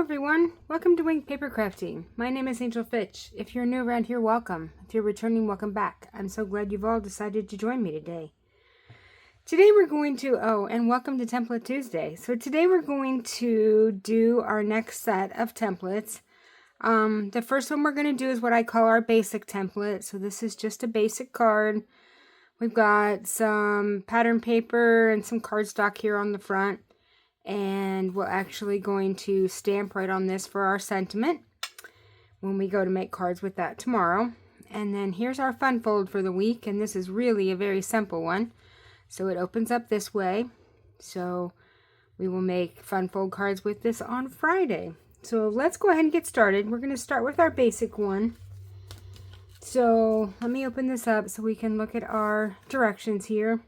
everyone, welcome to Wing Papercrafting. My name is Angel Fitch. If you're new around here, welcome. If you're returning, welcome back. I'm so glad you've all decided to join me today. Today we're going to, and welcome to Template Tuesday. So today we're going to do our next set of templates. The first one we're going to do is what I call our basic template. So this is just a basic card. We've got some pattern paper and some cardstock here on the front. And we're actually going to stamp right on this for our sentiment when we go to make cards with that tomorrow. And then here's our fun fold for the week, and this is really a very simple one. So it opens up this way. So we will make fun fold cards with this on Friday. So let's go ahead and get started. We're going to start with our basic one. So let me open this up so we can look at our directions here.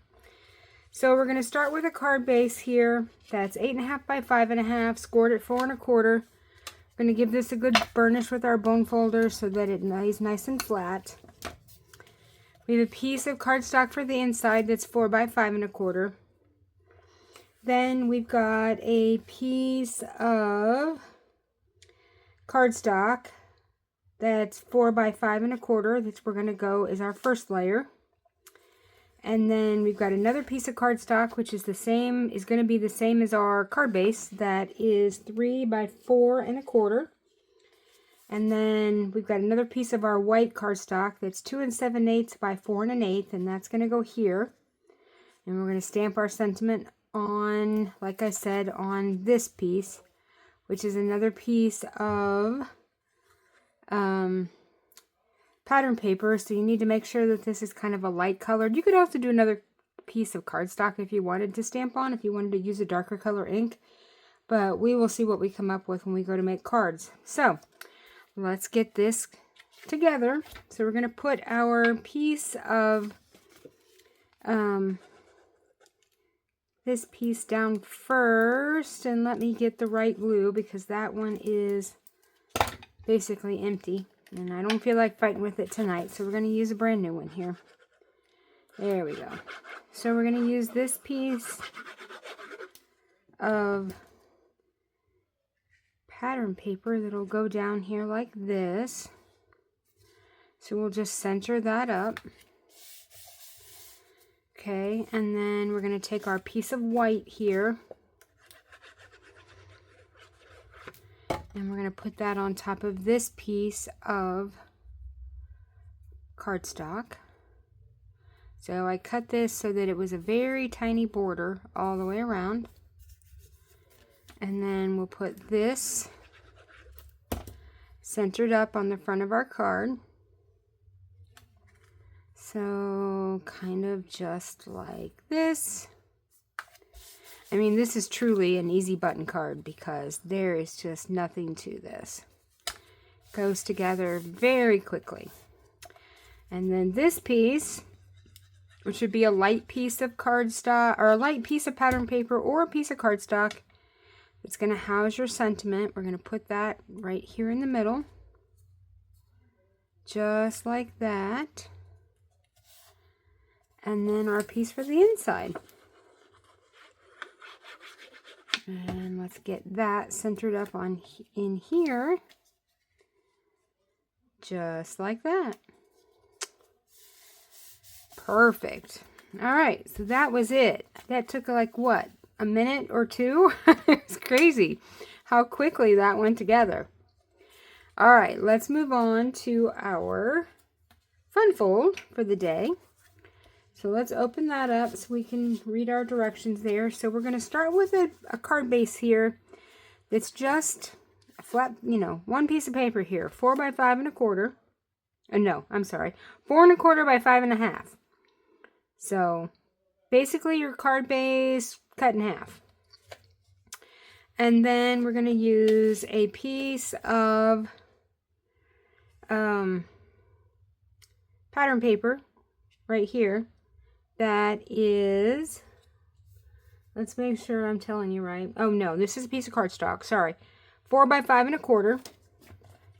So we're going to start with a card base here that's 8.5 by 5.5, scored at 4 1/4. We're going to give this a good burnish with our bone folder so that it lays nice and flat. We have a piece of cardstock for the inside that's 4 by 5 1/4. Then we've got a piece of cardstock that's 4 by 5 1/4. That's we're going to go as our first layer. And then we've got another piece of cardstock, which is going to be the same as our card base. That is 3 by 4 1/4. And then we've got another piece of our white cardstock that's 2 7/8 by 4 1/8, and that's going to go here. And we're going to stamp our sentiment on, like I said, on this piece, which is another piece of pattern paper. So you need to make sure that this is kind of a light colored. You could also do another piece of cardstock if you wanted to stamp on, if you wanted to use a darker color ink, but we will see what we come up with when we go to make cards. So let's get this together. So we're going to put our piece of this piece down first, and let me get the right glue because that one is basically empty. And I don't feel like fighting with it tonight, so we're going to use a brand new one here. There we go. So we're going to use this piece of pattern paper that'll go down here like this. So we'll just center that up. Okay, and then we're going to take our piece of white here. And we're going to put that on top of this piece of cardstock. So I cut this so that it was a very tiny border all the way around. And then we'll put this centered up on the front of our card. So kind of just like this. I mean, this is truly an easy button card because there is just nothing to this. Goes together very quickly. And then this piece, which would be a light piece of cardstock, or a light piece of pattern paper, or a piece of cardstock, it's going to house your sentiment. We're going to put that right here in the middle. Just like that. And then our piece for the inside. And let's get that centered up on in here, just like that. Perfect. All right, so that was it. That took like what, a minute or two? It's crazy how quickly that went together. All right, let's move on to our fun fold for the day. So let's open that up so we can read our directions there. So we're going to start with a card base here that's just a flat, one piece of paper here, 4 by 5 1/4. No, I'm sorry, 4 1/4 by 5 1/2. So basically your card base cut in half. And then we're going to use a piece of pattern paper right here. That is, let's make sure I'm telling you right. Oh no, this is a piece of cardstock, sorry. 4 by 5 1/4.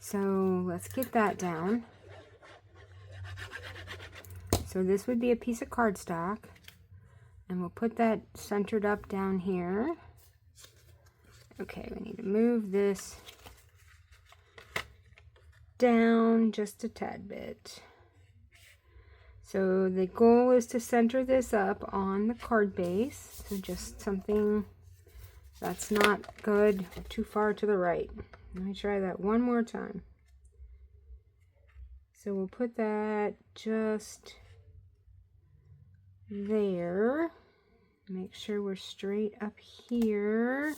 So let's get that down. So this would be a piece of cardstock. And we'll put that centered up down here. Okay, we need to move this down just a tad bit. So the goal is to center this up on the card base. So just something that's not good, too far to the right. Let me try that one more time. So we'll put that just there. Make sure we're straight up here.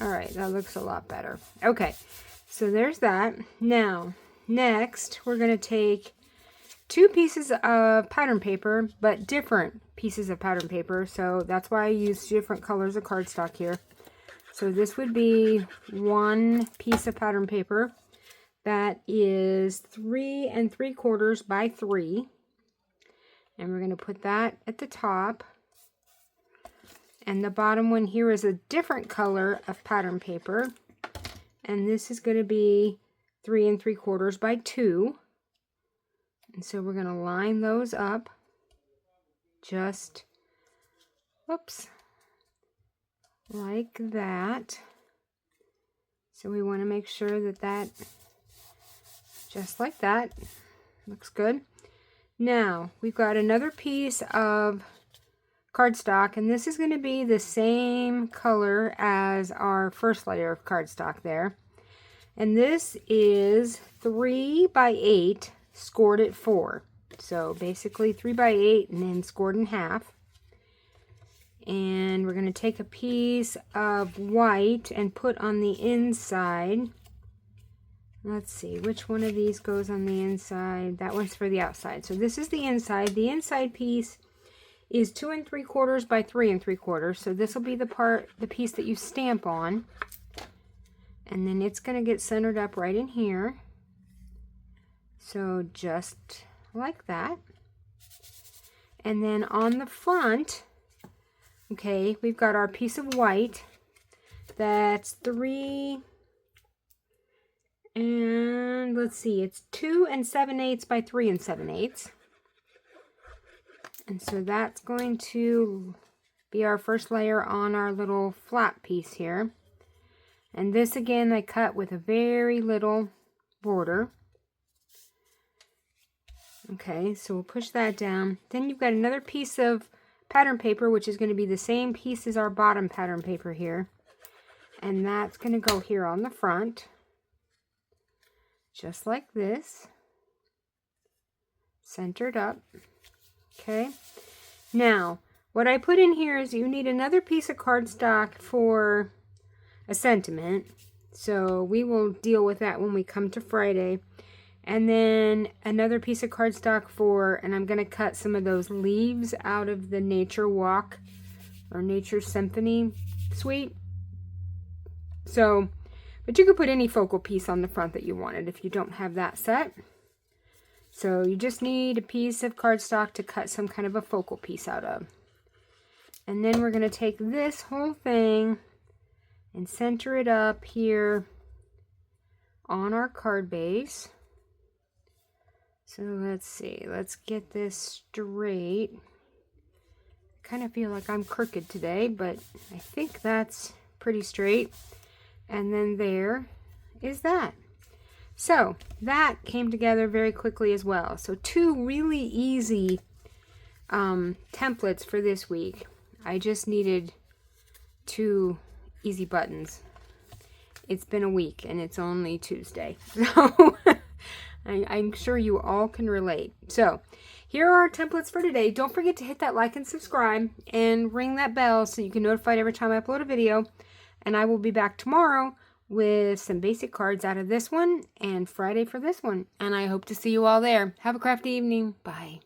All right, that looks a lot better. Okay, so there's that. Now, next, we're going to take 2 pieces of pattern paper, but different pieces of pattern paper. So that's why I used different colors of cardstock here. So this would be 1 piece of pattern paper that is 3 3/4 by 3. And we're going to put that at the top. And the bottom one here is a different color of pattern paper. And this is going to be 3 3/4 by 2. And so we're going to line those up just, whoops, like that. So we want to make sure that that, just like that, looks good. Now, we've got another piece of cardstock, and this is going to be the same color as our first layer of cardstock there. And this is 3 by 8 scored at 4. So basically 3 by 8 and then scored in half. And we're going to take a piece of white and put on the inside. Let's see, which one of these goes on the inside? That one's for the outside. So this is the inside. The inside piece is 2 3/4 by 3 3/4. So this will be the piece that you stamp on. And then it's going to get centered up right in here. So just like that. And then on the front, okay, we've got our piece of white. That's 3, and let's see, it's 2 7/8 by 3 7/8. And so that's going to be our first layer on our little flap piece here. And this again I cut with a very little border. Okay, so we'll push that down. Then you've got another piece of pattern paper, which is going to be the same piece as our bottom pattern paper here. And that's going to go here on the front. Just like this. Centered up. Okay. Now, what I put in here is you need another piece of cardstock for a sentiment. So we will deal with that when we come to Friday. And then another piece of cardstock for, and I'm going to cut some of those leaves out of the Nature Walk or Nature Symphony suite. So, but you could put any focal piece on the front that you wanted if you don't have that set. So you just need a piece of cardstock to cut some kind of a focal piece out of. And then we're going to take this whole thing and center it up here on our card base. So let's see, let's get this straight. I kind of feel like I'm crooked today, but I think that's pretty straight. And then there is that. So that came together very quickly as well. So 2 really easy templates for this week. I just needed 2 easy buttons. It's been a week and it's only Tuesday. So I'm sure you all can relate. So here are our templates for today. Don't forget to hit that like and subscribe and ring that bell so you can notified every time I upload a video. And I will be back tomorrow with some basic cards out of this one and Friday for this one. And I hope to see you all there. Have a crafty evening. Bye.